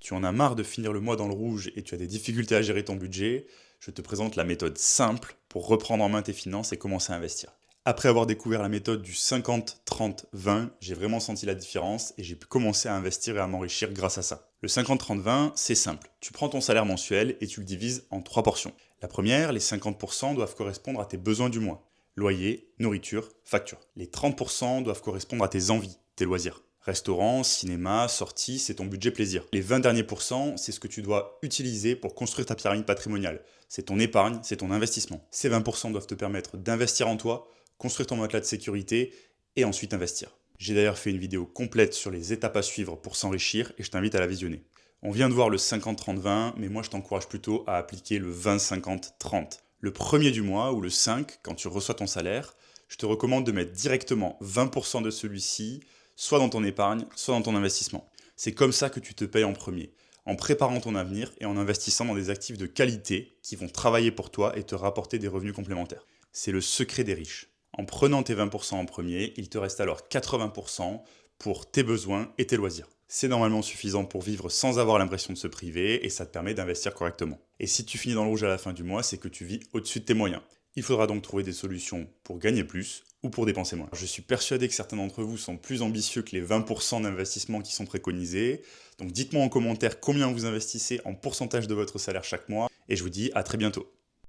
Tu en as marre de finir le mois dans le rouge et tu as des difficultés à gérer ton budget, je te présente la méthode simple pour reprendre en main tes finances et commencer à investir. Après avoir découvert la méthode du 50-30-20, j'ai vraiment senti la différence et j'ai pu commencer à investir et à m'enrichir grâce à ça. Le 50-30-20, c'est simple. Tu prends ton salaire mensuel et tu le divises en 3 portions. La première, les 50% doivent correspondre à tes besoins du mois. Loyer, nourriture, facture. Les 30% doivent correspondre à tes envies, tes loisirs. Restaurant, cinéma, sortie, c'est ton budget plaisir. Les 20 derniers pourcents, c'est ce que tu dois utiliser pour construire ta pyramide patrimoniale. C'est ton épargne, c'est ton investissement. Ces 20% doivent te permettre d'investir en toi, construire ton matelas de sécurité et ensuite investir. J'ai d'ailleurs fait une vidéo complète sur les étapes à suivre pour s'enrichir et je t'invite à la visionner. On vient de voir le 50-30-20, mais moi je t'encourage plutôt à appliquer le 20-50-30. Le premier du mois ou le 5, quand tu reçois ton salaire, je te recommande de mettre directement 20% de celui-ci soit dans ton épargne, soit dans ton investissement. C'est comme ça que tu te payes en premier, en préparant ton avenir et en investissant dans des actifs de qualité qui vont travailler pour toi et te rapporter des revenus complémentaires. C'est le secret des riches. En prenant tes 20% en premier, il te reste alors 80% pour tes besoins et tes loisirs. C'est normalement suffisant pour vivre sans avoir l'impression de se priver et ça te permet d'investir correctement. Et si tu finis dans le rouge à la fin du mois, c'est que tu vis au-dessus de tes moyens. Il faudra donc trouver des solutions pour gagner plus ou pour dépenser moins. Je suis persuadé que certains d'entre vous sont plus ambitieux que les 20% d'investissement qui sont préconisés. Donc dites-moi en commentaire combien vous investissez en pourcentage de votre salaire chaque mois et je vous dis à très bientôt.